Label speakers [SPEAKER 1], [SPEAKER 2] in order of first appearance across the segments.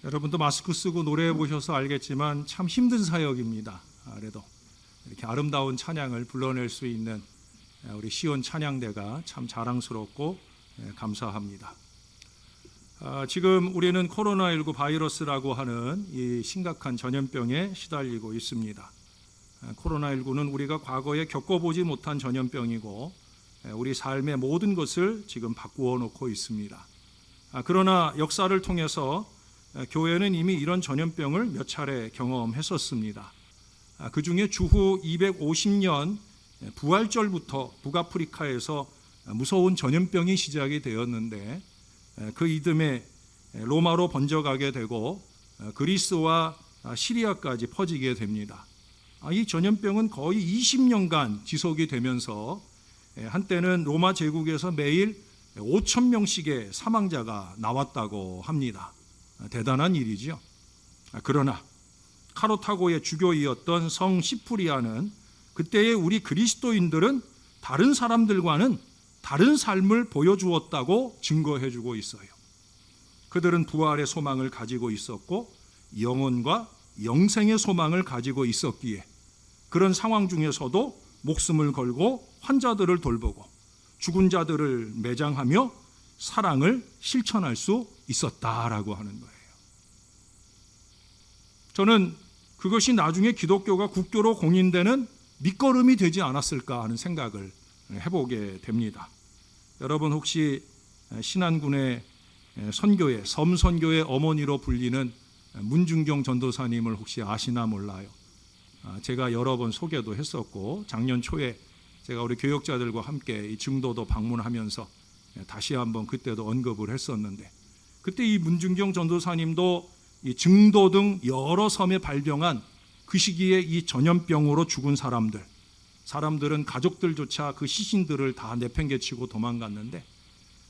[SPEAKER 1] 여러분도 마스크 쓰고 노래해 보셔서 알겠지만 참 힘든 사역입니다. 그래도 이렇게 아름다운 찬양을 불러낼 수 있는 우리 시온 찬양대가 참 자랑스럽고 감사합니다. 지금 우리는 코로나19 바이러스라고 하는 이 심각한 전염병에 시달리고 있습니다. 코로나19는 우리가 과거에 겪어보지 못한 전염병이고 우리 삶의 모든 것을 지금 바꾸어 놓고 있습니다. 그러나 역사를 통해서 교회는 이미 이런 전염병을 몇 차례 경험했었습니다. 그 중에 주후 250년 부활절부터 북아프리카에서 무서운 전염병이 시작이 되었는데 그 이듬해 로마로 번져가게 되고 그리스와 시리아까지 퍼지게 됩니다. 이 전염병은 거의 20년간 지속이 되면서 한때는 로마 제국에서 매일 5천 명씩의 사망자가 나왔다고 합니다. 대단한 일이죠. 그러나 카르타고의 주교이었던 성 시프리아는 그때의 우리 그리스도인들은 다른 사람들과는 다른 삶을 보여주었다고 증거해주고 있어요. 그들은 부활의 소망을 가지고 있었고 영혼과 영생의 소망을 가지고 있었기에 그런 상황 중에서도 목숨을 걸고 환자들을 돌보고 죽은 자들을 매장하며 사랑을 실천할 수 있었다라고 하는 거예요. 저는 그것이 나중에 기독교가 국교로 공인되는 밑거름이 되지 않았을까 하는 생각을 해보게 됩니다. 여러분 혹시 신안군의 선교회, 섬선교의 어머니로 불리는 문중경 전도사님을 혹시 아시나 몰라요. 제가 여러 번 소개도 했었고 작년 초에 제가 우리 교역자들과 함께 이 증도도 방문하면서 다시 한번 그때도 언급을 했었는데 그때 이 문중경 전도사님도 이 증도 등 여러 섬에 발병한 그 시기에 이 전염병으로 죽은 사람들은 가족들조차 그 시신들을 다 내팽개치고 도망갔는데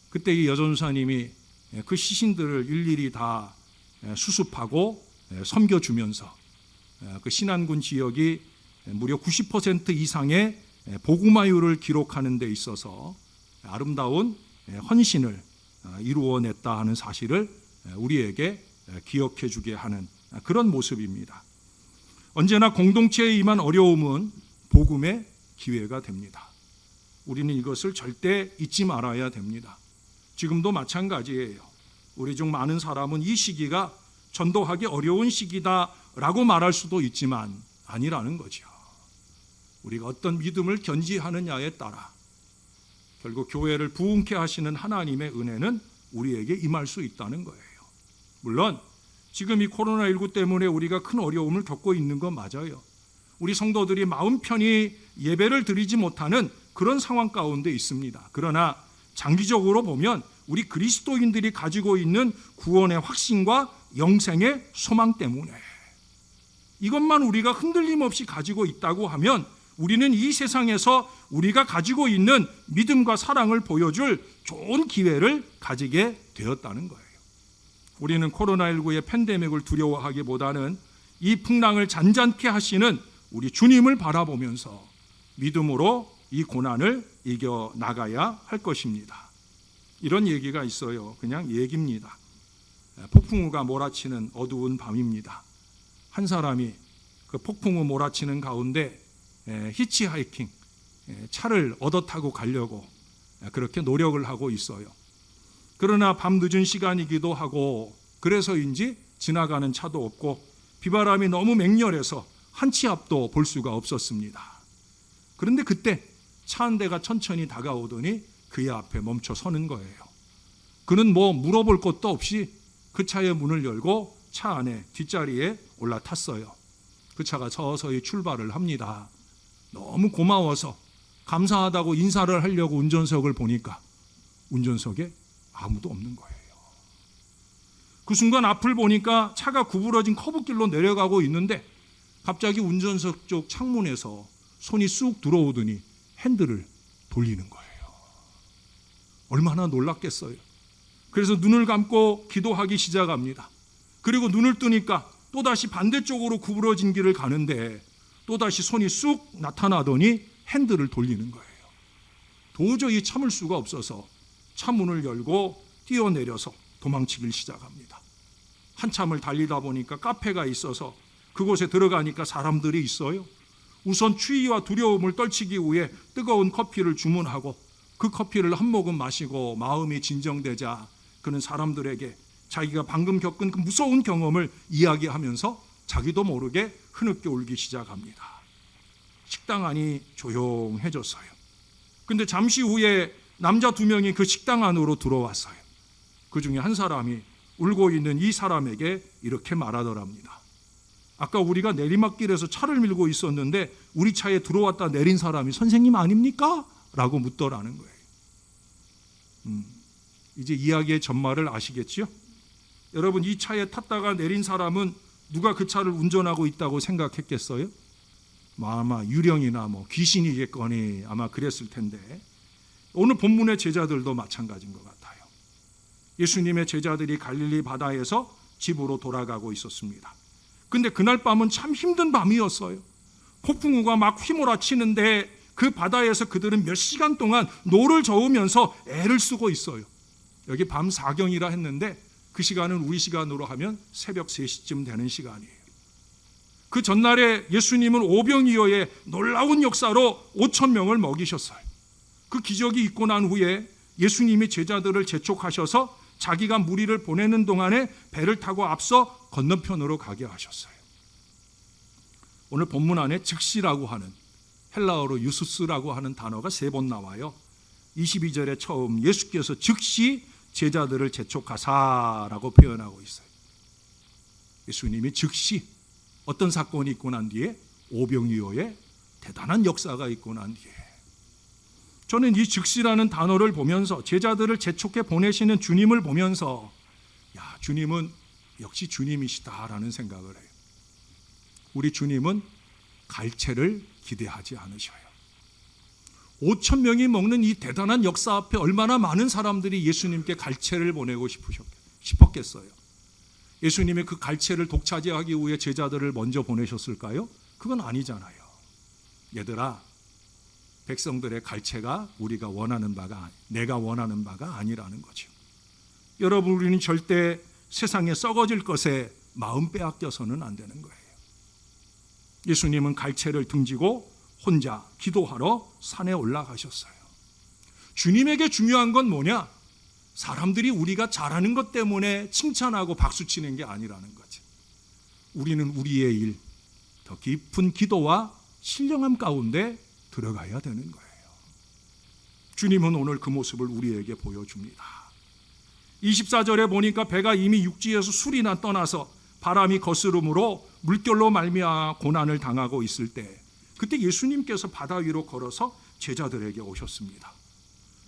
[SPEAKER 1] 그때 이 여전사님이 그 시신들을 일일이 다 수습하고 섬겨주면서 그 신안군 지역이 무려 90% 이상의 복음화율을 기록하는 데 있어서 아름다운 헌신을 이루어냈다 하는 사실을 우리에게 기억해 주게 하는 그런 모습입니다. 언제나 공동체에 임한 어려움은 복음의 기회가 됩니다. 우리는 이것을 절대 잊지 말아야 됩니다. 지금도 마찬가지예요. 우리 중 많은 사람은 이 시기가 전도하기 어려운 시기다라고 말할 수도 있지만 아니라는 거죠. 우리가 어떤 믿음을 견지하느냐에 따라 결국 교회를 부흥케 하시는 하나님의 은혜는 우리에게 임할 수 있다는 거예요. 물론 지금 이 코로나19 때문에 우리가 큰 어려움을 겪고 있는 건 맞아요. 우리 성도들이 마음 편히 예배를 드리지 못하는 그런 상황 가운데 있습니다. 그러나 장기적으로 보면 우리 그리스도인들이 가지고 있는 구원의 확신과 영생의 소망 때문에 이것만 우리가 흔들림 없이 가지고 있다고 하면 우리는 이 세상에서 우리가 가지고 있는 믿음과 사랑을 보여줄 좋은 기회를 가지게 되었다는 거예요. 우리는 코로나19의 팬데믹을 두려워하기보다는 이 풍랑을 잔잔케 하시는 우리 주님을 바라보면서 믿음으로 이 고난을 이겨나가야 할 것입니다. 이런 얘기가 있어요. 그냥 얘기입니다. 폭풍우가 몰아치는 어두운 밤입니다. 한 사람이 그 폭풍우 몰아치는 가운데 히치하이킹, 차를 얻어 타고 가려고 그렇게 노력을 하고 있어요. 그러나 밤 늦은 시간이기도 하고 그래서인지 지나가는 차도 없고 비바람이 너무 맹렬해서 한 치 앞도 볼 수가 없었습니다. 그런데 그때 차 한 대가 천천히 다가오더니 그의 앞에 멈춰 서는 거예요. 그는 뭐 물어볼 것도 없이 그 차의 문을 열고 차 안에 뒷자리에 올라탔어요. 그 차가 서서히 출발을 합니다. 너무 고마워서 감사하다고 인사를 하려고 운전석을 보니까 운전석에 아무도 없는 거예요. 그 순간 앞을 보니까 차가 구부러진 커브길로 내려가고 있는데 갑자기 운전석 쪽 창문에서 손이 쑥 들어오더니 핸들을 돌리는 거예요. 얼마나 놀랐겠어요. 그래서 눈을 감고 기도하기 시작합니다. 그리고 눈을 뜨니까 또다시 반대쪽으로 구부러진 길을 가는데 또다시 손이 쑥 나타나더니 핸들을 돌리는 거예요. 도저히 참을 수가 없어서 차문을 열고 뛰어내려서 도망치길 시작합니다. 한참을 달리다 보니까 카페가 있어서 그곳에 들어가니까 사람들이 있어요. 우선 추위와 두려움을 떨치기 위해 뜨거운 커피를 주문하고 그 커피를 한 모금 마시고 마음이 진정되자 그는 사람들에게 자기가 방금 겪은 그 무서운 경험을 이야기하면서 자기도 모르게 흐느껴 울기 시작합니다. 식당 안이 조용해졌어요. 근데 잠시 후에 남자 2명이 그 식당 안으로 들어왔어요. 그 중에 한 사람이 울고 있는 이 사람에게 이렇게 말하더랍니다. 아까 우리가 내리막길에서 차를 밀고 있었는데 우리 차에 들어왔다 내린 사람이 선생님 아닙니까? 라고 묻더라는 거예요. 이제 이야기의 전말을 아시겠죠? 여러분, 이 차에 탔다가 내린 사람은 누가 그 차를 운전하고 있다고 생각했겠어요? 아마 유령이나 귀신이겠거니 아마 그랬을 텐데, 오늘 본문의 제자들도 마찬가지인 것 같아요. 예수님의 제자들이 갈릴리 바다에서 집으로 돌아가고 있었습니다. 근데 그날 밤은 참 힘든 밤이었어요. 폭풍우가 막 휘몰아치는데 그 바다에서 그들은 몇 시간 동안 노를 저으면서 애를 쓰고 있어요. 여기 밤 4경이라 했는데 그 시간은 우리 시간으로 하면 새벽 3시쯤 되는 시간이에요. 그 전날에 예수님은 오병이어의 놀라운 역사로 5,000명을 먹이셨어요. 그 기적이 있고 난 후에 예수님이 제자들을 재촉하셔서 자기가 무리를 보내는 동안에 배를 타고 앞서 건너편으로 가게 하셨어요. 오늘 본문 안에 즉시라고 하는, 헬라어로 유수스라고 하는 단어가 3번 나와요. 22절에 처음 예수께서 즉시 제자들을 재촉하사라고 표현하고 있어요. 예수님이 즉시 어떤 사건이 있고 난 뒤에 오병이어의 대단한 역사가 있고 난 뒤에, 저는 이 즉시라는 단어를 보면서 제자들을 재촉해 보내시는 주님을 보면서 주님은 역시 주님이시다라는 생각을 해요. 우리 주님은 갈채를 기대하지 않으셔요. 5,000명이 먹는 이 대단한 역사 앞에 얼마나 많은 사람들이 예수님께 갈채를 보내고 싶었겠어요. 예수님이 그 갈채를 독차지하기 위해 제자들을 먼저 보내셨을까요? 그건 아니잖아요. 얘들아, 백성들의 갈채가 우리가 원하는 바가, 내가 원하는 바가 아니라는 거죠. 여러분, 우리는 절대 세상에 썩어질 것에 마음 빼앗겨서는 안 되는 거예요. 예수님은 갈채를 등지고 혼자 기도하러 산에 올라가셨어요. 주님에게 중요한 건 뭐냐? 사람들이 우리가 잘하는 것 때문에 칭찬하고 박수치는 게 아니라는 거지. 우리는 우리의 일, 더 깊은 기도와 신령함 가운데 들어가야 되는 거예요. 주님은 오늘 그 모습을 우리에게 보여줍니다. 24절에 보니까 배가 이미 육지에서 술이나 떠나서 바람이 거스름으로 물결로 말미암아 고난을 당하고 있을 때, 그때 예수님께서 바다 위로 걸어서 제자들에게 오셨습니다.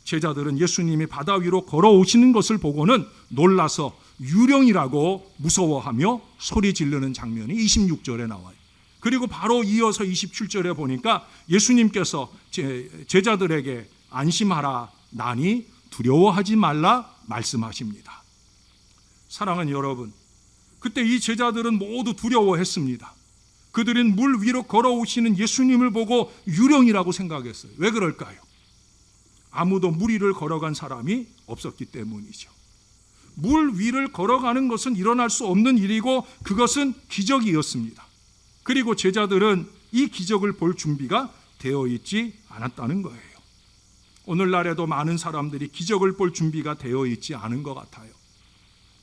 [SPEAKER 1] 제자들은 예수님이 바다 위로 걸어오시는 것을 보고는 놀라서 유령이라고 무서워하며 소리 지르는 장면이 26절에 나와요. 그리고 바로 이어서 27절에 보니까 예수님께서 제자들에게 안심하라, 나니 두려워하지 말라 말씀하십니다. 사랑하는 여러분, 그때 이 제자들은 모두 두려워했습니다. 그들은 물 위로 걸어오시는 예수님을 보고 유령이라고 생각했어요. 왜 그럴까요? 아무도 물 위를 걸어간 사람이 없었기 때문이죠. 물 위를 걸어가는 것은 일어날 수 없는 일이고 그것은 기적이었습니다. 그리고 제자들은 이 기적을 볼 준비가 되어 있지 않았다는 거예요. 오늘날에도 많은 사람들이 기적을 볼 준비가 되어 있지 않은 것 같아요.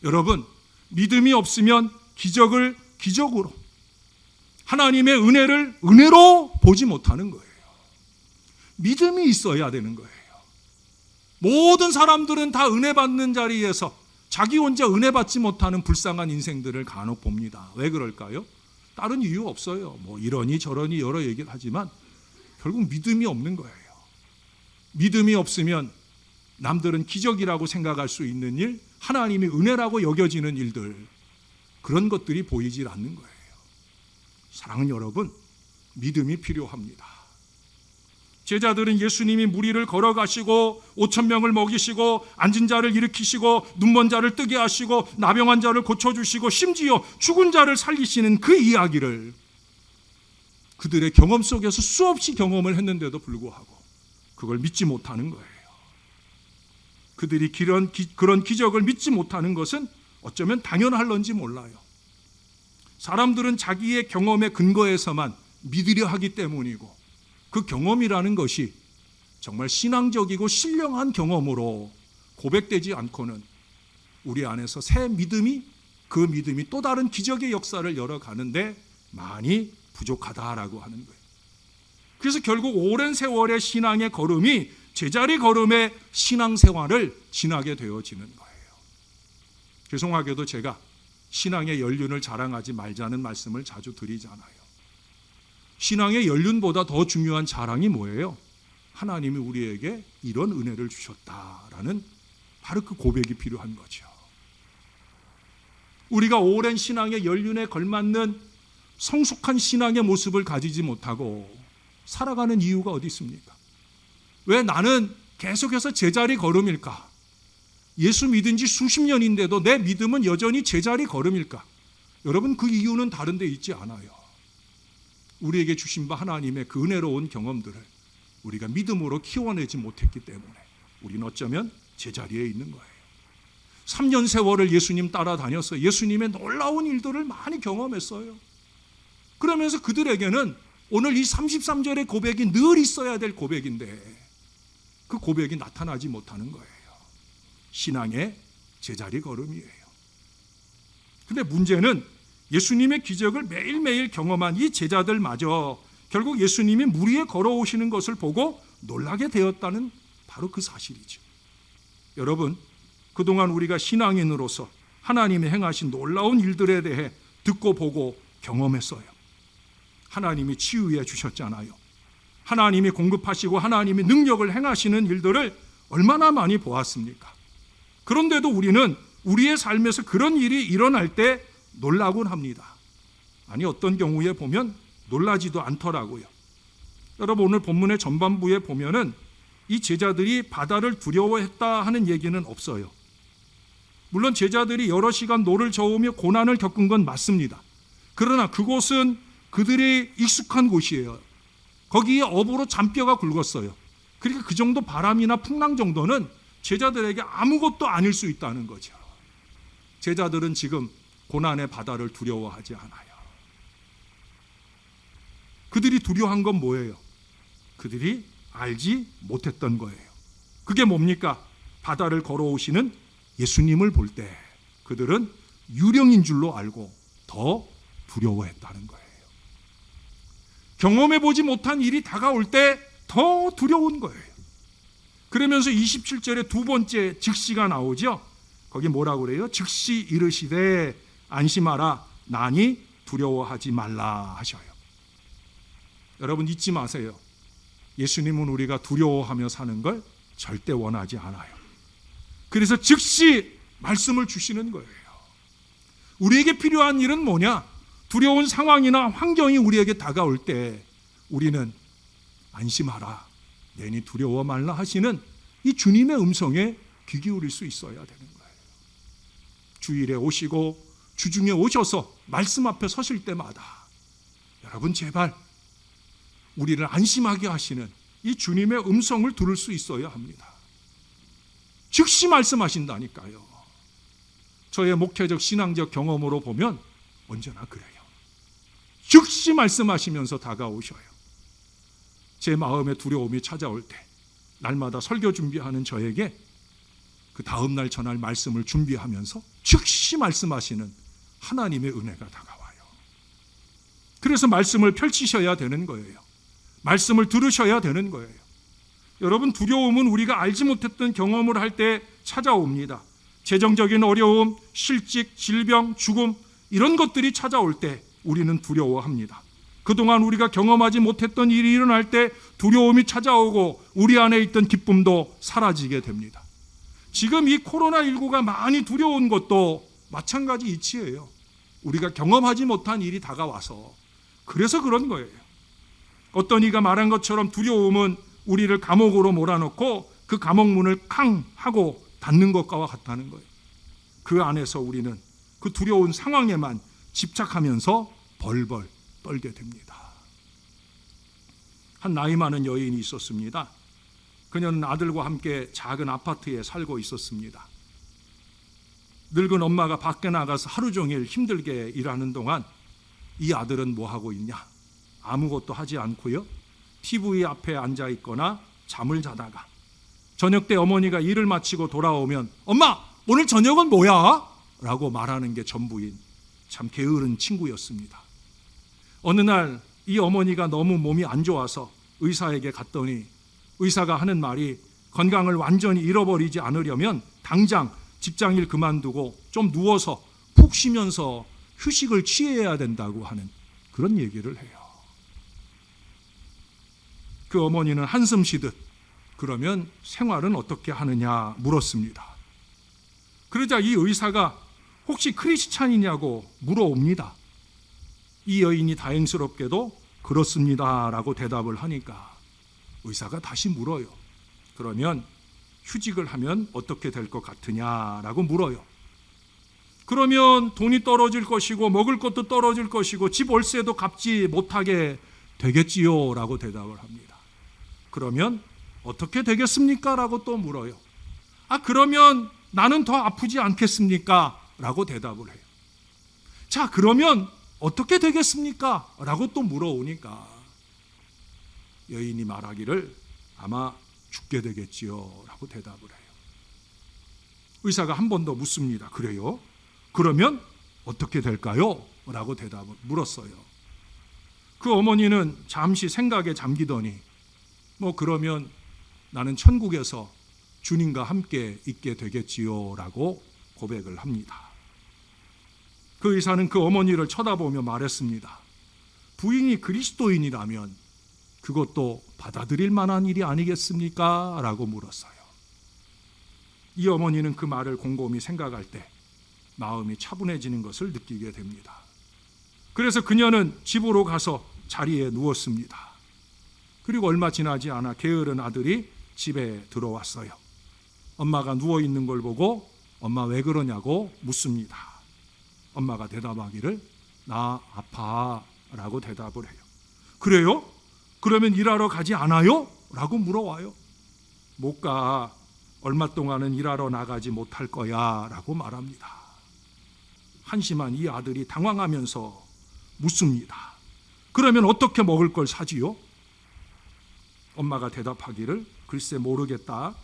[SPEAKER 1] 여러분, 믿음이 없으면 기적을 기적으로, 하나님의 은혜를 은혜로 보지 못하는 거예요. 믿음이 있어야 되는 거예요. 모든 사람들은 다 은혜 받는 자리에서 자기 혼자 은혜 받지 못하는 불쌍한 인생들을 간혹 봅니다. 왜 그럴까요? 다른 이유 없어요. 이러니 저러니 여러 얘기를 하지만 결국 믿음이 없는 거예요. 믿음이 없으면 남들은 기적이라고 생각할 수 있는 일, 하나님이 은혜라고 여겨지는 일들, 그런 것들이 보이질 않는 거예요. 사랑하는 여러분, 믿음이 필요합니다. 제자들은 예수님이 무리를 걸어가시고 5,000명을 먹이시고 앉은 자를 일으키시고 눈먼 자를 뜨게 하시고 나병한 자를 고쳐주시고 심지어 죽은 자를 살리시는 그 이야기를 그들의 경험 속에서 수없이 경험을 했는데도 불구하고 그걸 믿지 못하는 거예요. 그들이 그런 기적을 믿지 못하는 것은 어쩌면 당연할런지 몰라요. 사람들은 자기의 경험에 근거해서만 믿으려 하기 때문이고, 그 경험이라는 것이 정말 신앙적이고 신령한 경험으로 고백되지 않고는 우리 안에서 새 믿음이, 그 믿음이 또 다른 기적의 역사를 열어가는데 많이 부족하다라고 하는 거예요. 그래서 결국 오랜 세월의 신앙의 걸음이 제자리 걸음의 신앙생활을 지나게 되어지는 거예요. 죄송하게도 제가 신앙의 연륜을 자랑하지 말자는 말씀을 자주 드리잖아요. 신앙의 연륜보다 더 중요한 자랑이 뭐예요? 하나님이 우리에게 이런 은혜를 주셨다라는 바로 그 고백이 필요한 거죠. 우리가 오랜 신앙의 연륜에 걸맞는 성숙한 신앙의 모습을 가지지 못하고 살아가는 이유가 어디 있습니까? 왜 나는 계속해서 제자리 걸음일까? 예수 믿은 지 수십 년인데도 내 믿음은 여전히 제자리 걸음일까? 여러분, 그 이유는 다른 데 있지 않아요. 우리에게 주신 바 하나님의 그 은혜로운 경험들을 우리가 믿음으로 키워내지 못했기 때문에 우리는 어쩌면 제자리에 있는 거예요. 3년 세월을 예수님 따라다녀서 예수님의 놀라운 일들을 많이 경험했어요. 그러면서 그들에게는 오늘 이 33절의 고백이 늘 있어야 될 고백인데 그 고백이 나타나지 못하는 거예요. 신앙의 제자리 걸음이에요. 근데 문제는 예수님의 기적을 매일매일 경험한 이 제자들마저 결국 예수님이 물 위에 걸어오시는 것을 보고 놀라게 되었다는 바로 그 사실이죠. 여러분, 그동안 우리가 신앙인으로서 하나님이 행하신 놀라운 일들에 대해 듣고 보고 경험했어요. 하나님이 치유해 주셨잖아요. 하나님이 공급하시고 하나님이 능력을 행하시는 일들을 얼마나 많이 보았습니까? 그런데도 우리는 우리의 삶에서 그런 일이 일어날 때 놀라곤 합니다. 아니, 어떤 경우에 보면 놀라지도 않더라고요. 여러분, 오늘 본문의 전반부에 보면은 이 제자들이 바다를 두려워했다 하는 얘기는 없어요. 물론 제자들이 여러 시간 노를 저으며 고난을 겪은 건 맞습니다. 그러나 그곳은 그들이 익숙한 곳이에요. 거기에 업으로 잔뼈가 굵었어요. 그러니까 그 정도 바람이나 풍랑 정도는 제자들에게 아무것도 아닐 수 있다는 거죠. 제자들은 지금 고난의 바다를 두려워하지 않아요. 그들이 두려워한 건 뭐예요? 그들이 알지 못했던 거예요. 그게 뭡니까? 바다를 걸어오시는 예수님을 볼 때 그들은 유령인 줄로 알고 더 두려워했다는 거예요. 경험해보지 못한 일이 다가올 때 더 두려운 거예요. 그러면서 27절에 두 번째 즉시가 나오죠. 거기 뭐라고 그래요? 즉시 이르시되 안심하라, 나니 두려워하지 말라 하셔요. 여러분, 잊지 마세요. 예수님은 우리가 두려워하며 사는 걸 절대 원하지 않아요. 그래서 즉시 말씀을 주시는 거예요. 우리에게 필요한 일은 뭐냐? 두려운 상황이나 환경이 우리에게 다가올 때 우리는 안심하라, 내니 두려워 말라 하시는 이 주님의 음성에 귀 기울일 수 있어야 되는 거예요. 주일에 오시고 주중에 오셔서 말씀 앞에 서실 때마다 여러분, 제발 우리를 안심하게 하시는 이 주님의 음성을 들을 수 있어야 합니다. 즉시 말씀하신다니까요. 저의 목회적 신앙적 경험으로 보면 언제나 그래요. 즉시 말씀하시면서 다가오셔요. 제 마음에 두려움이 찾아올 때 날마다 설교 준비하는 저에게 그 다음 날 전할 말씀을 준비하면서 즉시 말씀하시는 하나님의 은혜가 다가와요. 그래서 말씀을 펼치셔야 되는 거예요. 말씀을 들으셔야 되는 거예요. 여러분, 두려움은 우리가 알지 못했던 경험을 할 때 찾아옵니다. 재정적인 어려움, 실직, 질병, 죽음, 이런 것들이 찾아올 때 우리는 두려워합니다. 그동안 우리가 경험하지 못했던 일이 일어날 때 두려움이 찾아오고 우리 안에 있던 기쁨도 사라지게 됩니다. 지금 이 코로나19가 많이 두려운 것도 마찬가지 이치예요. 우리가 경험하지 못한 일이 다가와서 그래서 그런 거예요. 어떤 이가 말한 것처럼 두려움은 우리를 감옥으로 몰아넣고 그 감옥문을 쾅 하고 닫는 것과 같다는 거예요. 그 안에서 우리는 그 두려운 상황에만 집착하면서 벌벌 떨게 됩니다. 한 나이 많은 여인이 있었습니다. 그녀는 아들과 함께 작은 아파트에 살고 있었습니다. 늙은 엄마가 밖에 나가서 하루 종일 힘들게 일하는 동안 이 아들은 뭐 하고 있냐? 아무것도 하지 않고요, TV 앞에 앉아 있거나 잠을 자다가 저녁 때 어머니가 일을 마치고 돌아오면 엄마 오늘 저녁은 뭐야? 라고 말하는 게 전부인 참 게으른 친구였습니다. 어느 날 이 어머니가 너무 몸이 안 좋아서 의사에게 갔더니 의사가 하는 말이 건강을 완전히 잃어버리지 않으려면 당장 직장일 그만두고 좀 누워서 푹 쉬면서 휴식을 취해야 된다고 하는 그런 얘기를 해요. 그 어머니는 한숨 쉬듯 그러면 생활은 어떻게 하느냐 물었습니다. 그러자 이 의사가 혹시 크리스찬이냐고 물어옵니다. 이 여인이 다행스럽게도 그렇습니다 라고 대답을 하니까 의사가 다시 물어요. 그러면 휴직을 하면 어떻게 될 것 같으냐라고 물어요. 그러면 돈이 떨어질 것이고 먹을 것도 떨어질 것이고 집 월세도 갚지 못하게 되겠지요 라고 대답을 합니다. 그러면 어떻게 되겠습니까? 라고 또 물어요. 그러면 나는 더 아프지 않겠습니까? 라고 대답을 해요. 자, 그러면 어떻게 되겠습니까? 라고 또 물어오니까 여인이 말하기를 아마 죽게 되겠지요 라고 대답을 해요. 의사가 한 번 더 묻습니다. 그래요? 그러면 어떻게 될까요? 라고 대답을 물었어요. 그 어머니는 잠시 생각에 잠기더니 그러면 나는 천국에서 주님과 함께 있게 되겠지요 라고 고백을 합니다. 그 의사는 그 어머니를 쳐다보며 말했습니다. 부인이 그리스도인이라면 그것도 받아들일 만한 일이 아니겠습니까? 라고 물었어요. 이 어머니는 그 말을 곰곰이 생각할 때 마음이 차분해지는 것을 느끼게 됩니다. 그래서 그녀는 집으로 가서 자리에 누웠습니다. 그리고 얼마 지나지 않아 게으른 아들이 집에 들어왔어요. 엄마가 누워있는 걸 보고 엄마 왜 그러냐고 묻습니다. 엄마가 대답하기를 나 아파 라고 대답을 해요. 그래요? 그러면 일하러 가지 않아요? 라고 물어와요. 못 가. 얼마 동안은 일하러 나가지 못할 거야 라고 말합니다. 한심한 이 아들이 당황하면서 묻습니다. 그러면 어떻게 먹을 걸 사지요? 엄마가 대답하기를 글쎄 모르겠다.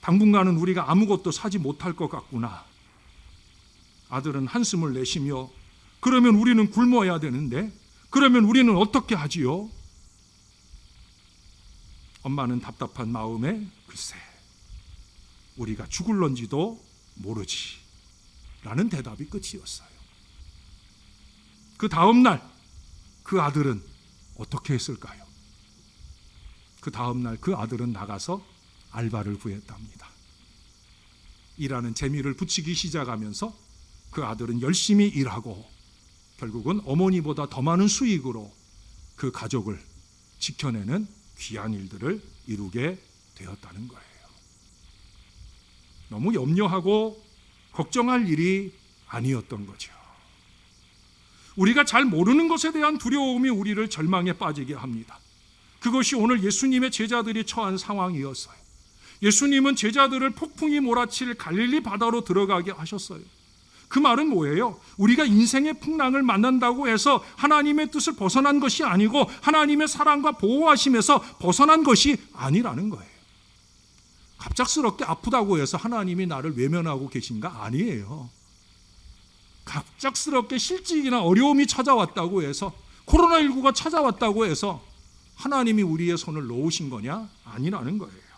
[SPEAKER 1] 당분간은 우리가 아무것도 사지 못할 것 같구나. 아들은 한숨을 내쉬며 그러면 우리는 굶어야 되는데 그러면 우리는 어떻게 하지요? 엄마는 답답한 마음에 글쎄 우리가 죽을런지도 모르지 라는 대답이 끝이었어요. 그 다음 날 그 아들은 어떻게 했을까요? 그 다음 날 그 아들은 나가서 알바를 구했답니다. 일하는 재미를 붙이기 시작하면서 그 아들은 열심히 일하고 결국은 어머니보다 더 많은 수익으로 그 가족을 지켜내는 귀한 일들을 이루게 되었다는 거예요. 너무 염려하고 걱정할 일이 아니었던 거죠. 우리가 잘 모르는 것에 대한 두려움이 우리를 절망에 빠지게 합니다. 그것이 오늘 예수님의 제자들이 처한 상황이었어요. 예수님은 제자들을 폭풍이 몰아칠 갈릴리 바다로 들어가게 하셨어요. 그 말은 뭐예요? 우리가 인생의 풍랑을 만난다고 해서 하나님의 뜻을 벗어난 것이 아니고 하나님의 사랑과 보호하심에서 벗어난 것이 아니라는 거예요. 갑작스럽게 아프다고 해서 하나님이 나를 외면하고 계신가? 아니에요. 갑작스럽게 실직이나 어려움이 찾아왔다고 해서 코로나19가 찾아왔다고 해서 하나님이 우리의 손을 놓으신 거냐? 아니라는 거예요.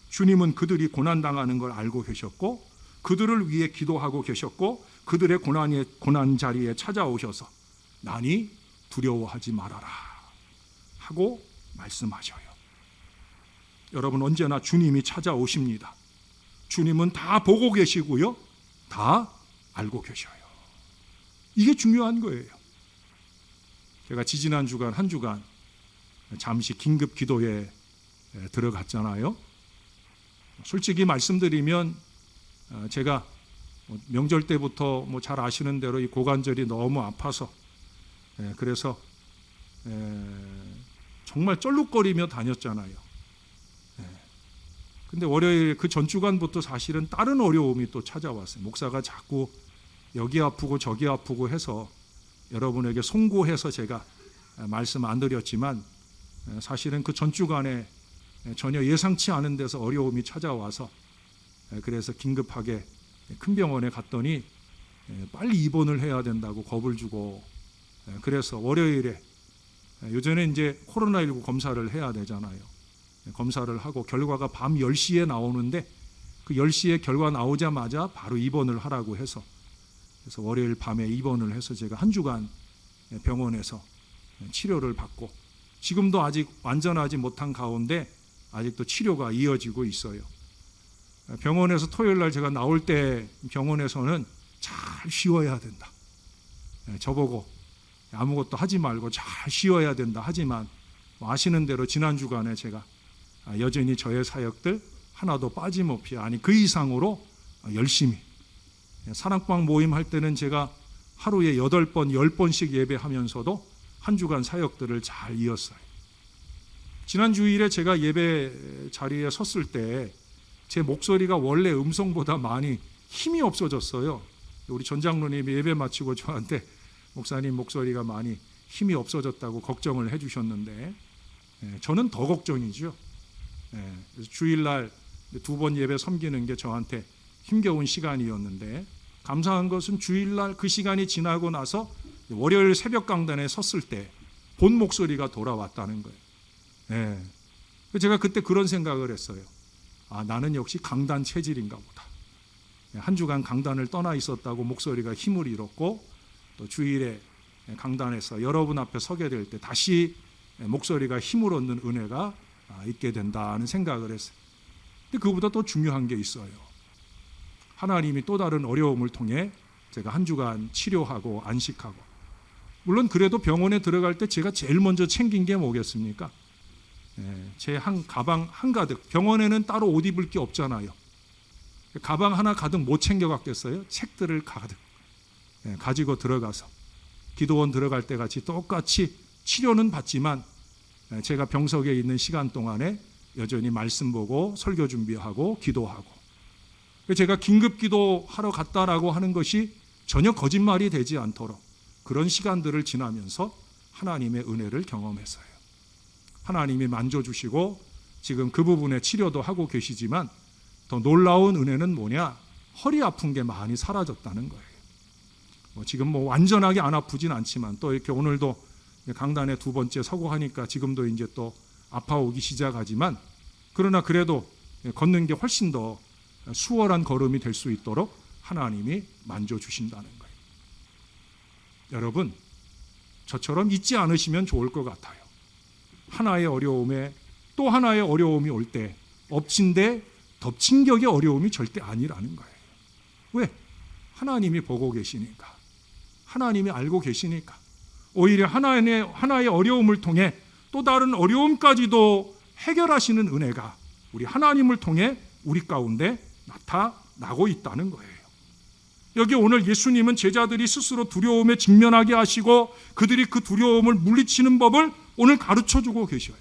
[SPEAKER 1] 주님은 그들이 고난당하는 걸 알고 계셨고 그들을 위해 기도하고 계셨고 그들의 고난 자리에 찾아오셔서 나니 두려워하지 말아라 하고 말씀하셔요. 여러분 언제나 주님이 찾아오십니다. 주님은 다 보고 계시고요. 다 알고 계셔요. 이게 중요한 거예요. 제가 지지난 주간 한 주간 잠시 긴급 기도에 들어갔잖아요. 솔직히 말씀드리면 제가 명절 때부터 잘 아시는 대로 이 고관절이 너무 아파서 그래서 정말 쩔룩거리며 다녔잖아요. 근데 월요일 그 전주간부터 사실은 다른 어려움이 또 찾아왔어요. 목사가 자꾸 여기 아프고 저기 아프고 해서 여러분에게 송구해서 제가 말씀 안 드렸지만 사실은 그 전주간에 전혀 예상치 않은 데서 어려움이 찾아와서 그래서 긴급하게 큰 병원에 갔더니 빨리 입원을 해야 된다고 겁을 주고, 그래서 월요일에 요즘에 이제 코로나19 검사를 해야 되잖아요. 검사를 하고 결과가 밤 10시에 나오는데 그 10시에 결과 나오자마자 바로 입원을 하라고 해서, 그래서 월요일 밤에 입원을 해서 제가 한 주간 병원에서 치료를 받고 지금도 아직 완전하지 못한 가운데 아직도 치료가 이어지고 있어요. 병원에서 토요일 날 제가 나올 때 병원에서는 잘 쉬어야 된다, 저보고 아무것도 하지 말고 잘 쉬어야 된다 하지만 아시는 대로 지난 주간에 제가 여전히 저의 사역들 하나도 빠짐없이, 아니 그 이상으로 열심히, 사랑방 모임 할 때는 제가 하루에 8번, 10번씩 예배하면서도 한 주간 사역들을 잘 이었어요. 지난 주일에 제가 예배 자리에 섰을 때 제 목소리가 원래 음성보다 많이 힘이 없어졌어요. 우리 전장로님이 예배 마치고 저한테 목사님 목소리가 많이 힘이 없어졌다고 걱정을 해주셨는데 저는 더 걱정이죠. 그래서 주일날 2번 예배 섬기는 게 저한테 힘겨운 시간이었는데 감사한 것은 주일날 그 시간이 지나고 나서 월요일 새벽 강단에 섰을 때 본 목소리가 돌아왔다는 거예요. 제가 그때 그런 생각을 했어요. 나는 역시 강단 체질인가 보다. 한 주간 강단을 떠나 있었다고 목소리가 힘을 잃었고 또 주일에 강단에서 여러분 앞에 서게 될 때 다시 목소리가 힘을 얻는 은혜가 있게 된다는 생각을 했어요. 근데 그보다 또 중요한 게 있어요. 하나님이 또 다른 어려움을 통해 제가 한 주간 치료하고 안식하고, 물론 그래도 병원에 들어갈 때 제가 제일 먼저 챙긴 게 뭐겠습니까? 제 가방 한가득, 병원에는 따로 옷 입을 게 없잖아요. 가방 하나 가득 못 챙겨갔겠어요? 책들을 가득 가지고 들어가서 기도원 들어갈 때 같이 똑같이 치료는 받지만 제가 병석에 있는 시간 동안에 여전히 말씀 보고 설교 준비하고 기도하고, 제가 긴급 기도하러 갔다라고 하는 것이 전혀 거짓말이 되지 않도록 그런 시간들을 지나면서 하나님의 은혜를 경험했어요. 하나님이 만져주시고 지금 그 부분에 치료도 하고 계시지만 더 놀라운 은혜는 뭐냐? 허리 아픈 게 많이 사라졌다는 거예요. 지금 완전하게 안 아프진 않지만 또 이렇게 오늘도 강단에 2번째 서고 하니까 지금도 이제 또 아파오기 시작하지만, 그러나 그래도 걷는 게 훨씬 더 수월한 걸음이 될 수 있도록 하나님이 만져주신다는 거예요. 여러분, 저처럼 잊지 않으시면 좋을 것 같아요. 하나의 어려움에 또 하나의 어려움이 올 때 엎친 데 덮친 격의 어려움이 절대 아니라는 거예요. 왜? 하나님이 보고 계시니까, 하나님이 알고 계시니까. 오히려 하나의 어려움을 통해 또 다른 어려움까지도 해결하시는 은혜가 우리 하나님을 통해 우리 가운데 나타나고 있다는 거예요. 여기 오늘 예수님은 제자들이 스스로 두려움에 직면하게 하시고 그들이 그 두려움을 물리치는 법을 오늘 가르쳐주고 계셔요.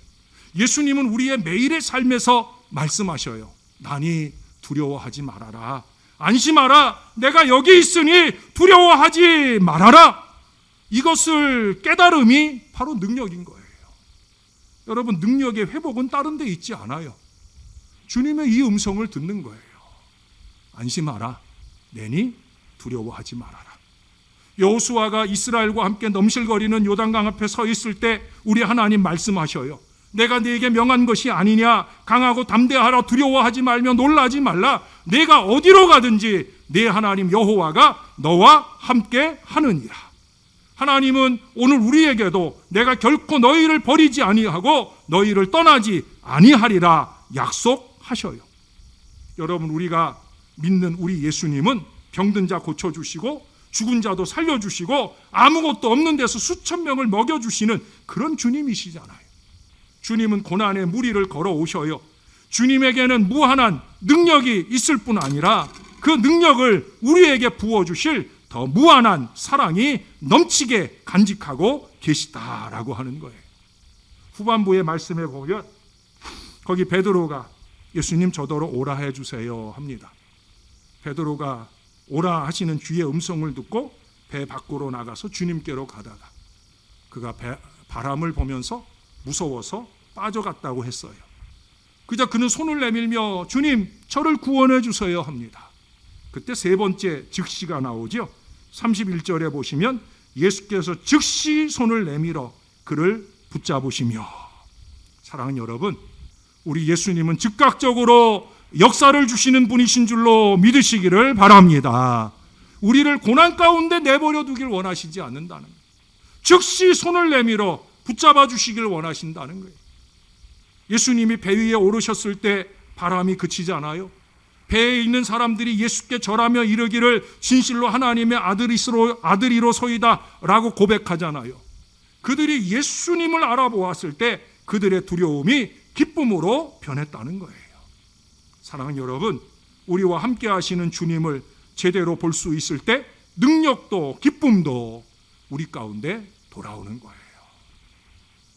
[SPEAKER 1] 예수님은 우리의 매일의 삶에서 말씀하셔요. 나니 두려워하지 말아라. 안심하라. 내가 여기 있으니 두려워하지 말아라. 이것을 깨달음이 바로 능력인 거예요. 여러분, 능력의 회복은 다른 데 있지 않아요. 주님의 이 음성을 듣는 거예요. 안심하라. 내니 두려워하지 말아라. 여호수아가 이스라엘과 함께 넘실거리는 요단강 앞에 서 있을 때 우리 하나님 말씀하셔요. 내가 네게 명한 것이 아니냐? 강하고 담대하라. 두려워하지 말며 놀라지 말라. 내가 어디로 가든지 네 하나님 여호와가 너와 함께 하느니라. 하나님은 오늘 우리에게도 내가 결코 너희를 버리지 아니하고 너희를 떠나지 아니하리라 약속하셔요. 여러분, 우리가 믿는 우리 예수님은 병든 자 고쳐주시고 죽은 자도 살려주시고 아무것도 없는 데서 수천 명을 먹여주시는 그런 주님이시잖아요. 주님은 고난의 무리를 걸어오셔요. 주님에게는 무한한 능력이 있을 뿐 아니라 그 능력을 우리에게 부어주실 더 무한한 사랑이 넘치게 간직하고 계시다라고 하는 거예요. 후반부의 말씀에 보면 거기 베드로가 예수님 저더러 오라 해주세요 합니다. 베드로가 오라 하시는 주의 음성을 듣고 배 밖으로 나가서 주님께로 가다가 그가 바람을 보면서 무서워서 빠져갔다고 했어요. 그저 그는 손을 내밀며 주님 저를 구원해 주세요 합니다. 그때 세 번째 즉시가 나오죠. 31절에 보시면 예수께서 즉시 손을 내밀어 그를 붙잡으시며, 사랑하는 여러분, 우리 예수님은 즉각적으로 역사를 주시는 분이신 줄로 믿으시기를 바랍니다. 우리를 고난 가운데 내버려 두길 원하시지 않는다는 거예요. 즉시 손을 내밀어 붙잡아 주시길 원하신다는 거예요. 예수님이 배 위에 오르셨을 때 바람이 그치지 않아요? 배에 있는 사람들이 예수께 절하며 이르기를 진실로 하나님의 아들이로소이다 라고 고백하잖아요. 그들이 예수님을 알아보았을 때 그들의 두려움이 기쁨으로 변했다는 거예요. 사랑하는 여러분, 우리와 함께 하시는 주님을 제대로 볼 수 있을 때 능력도 기쁨도 우리 가운데 돌아오는 거예요.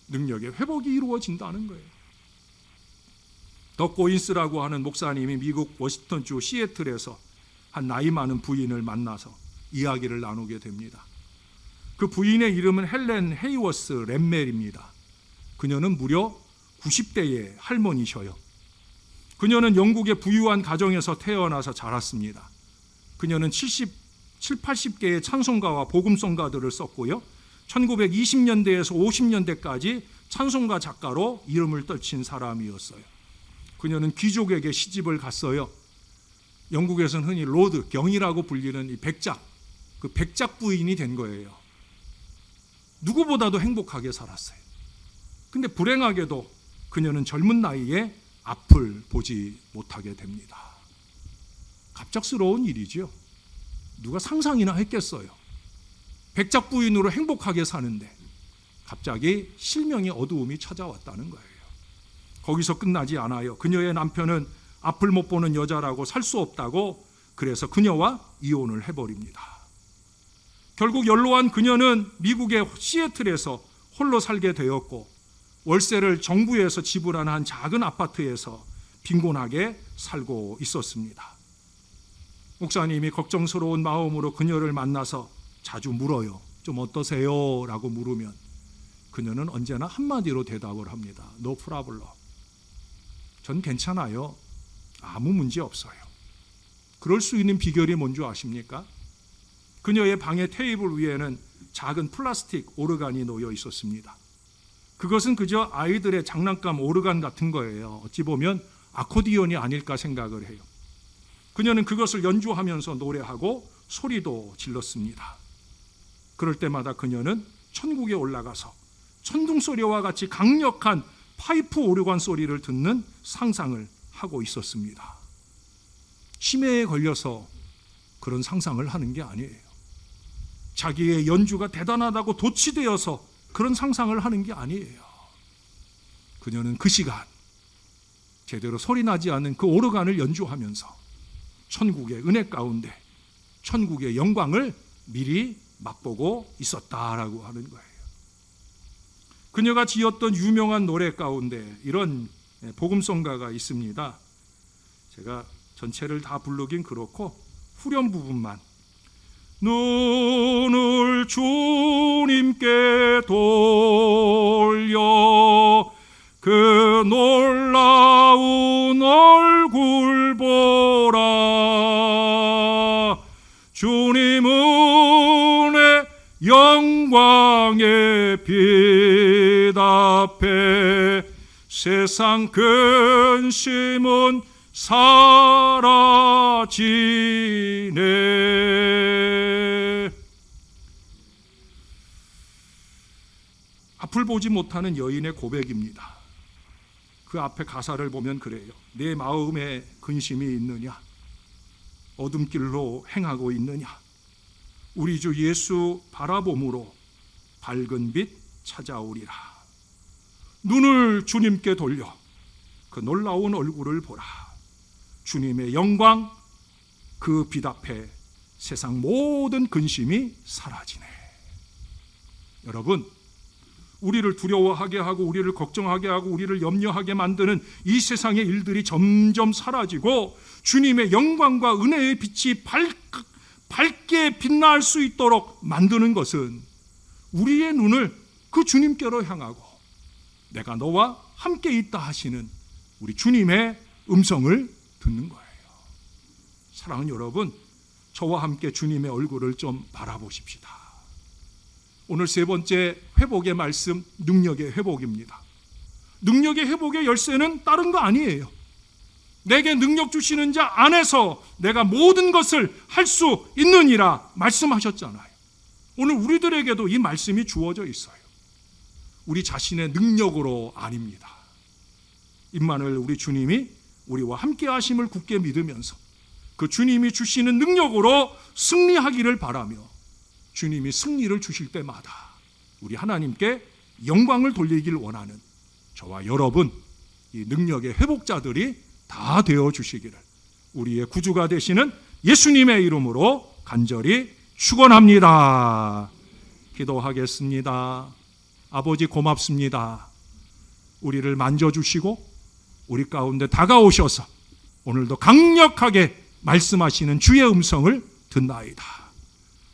[SPEAKER 1] 능력의 회복이 이루어진다는 거예요. 더 고인스라고 하는 목사님이 미국 워싱턴주 시애틀에서 한 나이 많은 부인을 만나서 이야기를 나누게 됩니다. 그 부인의 이름은 헬렌 헤이워스 램멜입니다. 그녀는 무려 90대의 할머니셔요. 그녀는 영국의 부유한 가정에서 태어나서 자랐습니다. 그녀는 80개의 찬송가와 복음성가들을 썼고요. 1920년대에서 50년대까지 찬송가 작가로 이름을 떨친 사람이었어요. 그녀는 귀족에게 시집을 갔어요. 영국에서는 흔히 로드, 경이라고 불리는 이 백작, 그 백작 부인이 된 거예요. 누구보다도 행복하게 살았어요. 근데 불행하게도 그녀는 젊은 나이에 앞을 보지 못하게 됩니다. 갑작스러운 일이죠. 누가 상상이나 했겠어요. 백작 부인으로 행복하게 사는데 갑자기 실명의 어두움이 찾아왔다는 거예요. 거기서 끝나지 않아요. 그녀의 남편은 앞을 못 보는 여자라고 살 수 없다고, 그래서 그녀와 이혼을 해버립니다. 결국 연로한 그녀는 미국의 시애틀에서 홀로 살게 되었고 월세를 정부에서 지불하는 한 작은 아파트에서 빈곤하게 살고 있었습니다. 목사님이 걱정스러운 마음으로 그녀를 만나서 자주 물어요. 좀 어떠세요? 라고 물으면 그녀는 언제나 한마디로 대답을 합니다. No problem. 전 괜찮아요. 아무 문제 없어요. 그럴 수 있는 비결이 뭔지 아십니까? 그녀의 방의 테이블 위에는 작은 플라스틱 오르간이 놓여 있었습니다. 그것은 그저 아이들의 장난감 오르간 같은 거예요. 어찌 보면 아코디언이 아닐까 생각을 해요. 그녀는 그것을 연주하면서 노래하고 소리도 질렀습니다. 그럴 때마다 그녀는 천국에 올라가서 천둥 소리와 같이 강력한 파이프 오르간 소리를 듣는 상상을 하고 있었습니다. 치매에 걸려서 그런 상상을 하는 게 아니에요. 자기의 연주가 대단하다고 도취되어서 그런 상상을 하는 게 아니에요. 그녀는 그 시간 제대로 소리 나지 않는 그 오르간을 연주하면서 천국의 은혜 가운데 천국의 영광을 미리 맛보고 있었다라고 하는 거예요. 그녀가 지었던 유명한 노래 가운데 이런 복음성가가 있습니다. 제가 전체를 다 부르긴 그렇고 후렴 부분만, 눈을 주님께 돌려 그 놀라운 얼굴 보라, 주님 은혜 영광의 빛 앞에 세상 근심은 사라지네. 앞을 보지 못하는 여인의 고백입니다. 그 앞에 가사를 보면 그래요. 내 마음에 근심이 있느냐? 어둠길로 행하고 있느냐? 우리 주 예수 바라봄으로 밝은 빛 찾아오리라. 눈을 주님께 돌려 그 놀라운 얼굴을 보라. 주님의 영광, 그 빛 앞에 세상 모든 근심이 사라지네. 여러분, 우리를 두려워하게 하고 우리를 걱정하게 하고 우리를 염려하게 만드는 이 세상의 일들이 점점 사라지고 주님의 영광과 은혜의 빛이 밝게 빛날 수 있도록 만드는 것은 우리의 눈을 그 주님께로 향하고 내가 너와 함께 있다 하시는 우리 주님의 음성을 듣는 거예요. 사랑하는 여러분, 저와 함께 주님의 얼굴을 좀 바라보십시다. 오늘 세 번째 회복의 말씀, 능력의 회복입니다. 능력의 회복의 열쇠는 다른 거 아니에요. 내게 능력 주시는 자 안에서 내가 모든 것을 할 수 있느니라 말씀하셨잖아요. 오늘 우리들에게도 이 말씀이 주어져 있어요. 우리 자신의 능력으로 아닙니다. 임마누엘 우리 주님이 우리와 함께 하심을 굳게 믿으면서 그 주님이 주시는 능력으로 승리하기를 바라며 주님이 승리를 주실 때마다 우리 하나님께 영광을 돌리길 원하는 저와 여러분, 이 능력의 회복자들이 다 되어 주시기를 우리의 구주가 되시는 예수님의 이름으로 간절히 축원합니다. 기도하겠습니다. 아버지 고맙습니다. 우리를 만져주시고 우리 가운데 다가오셔서 오늘도 강력하게 말씀하시는 주의 음성을 듣나이다.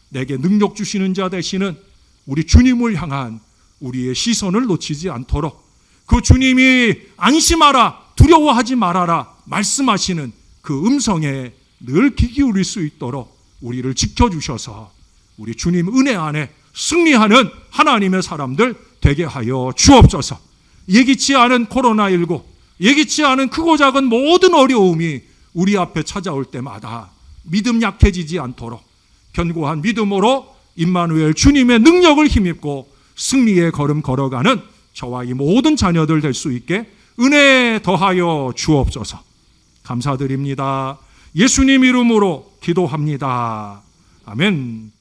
[SPEAKER 1] 내게 능력 주시는 자 되시는 우리 주님을 향한 우리의 시선을 놓치지 않도록 그 주님이 안심하라, 두려워하지 말아라 말씀하시는 그 음성에 늘 귀 기울일 수 있도록 우리를 지켜주셔서 우리 주님 은혜 안에 승리하는 하나님의 사람들 되게 하여 주옵소서. 예기치 않은 코로나19, 예기치 않은 크고 작은 모든 어려움이 우리 앞에 찾아올 때마다 믿음 약해지지 않도록 견고한 믿음으로 임마누엘 주님의 능력을 힘입고 승리의 걸음 걸어가는 저와 이 모든 자녀들 될 수 있게 은혜 더하여 주옵소서. 감사드립니다. 예수님 이름으로 기도합니다. 아멘.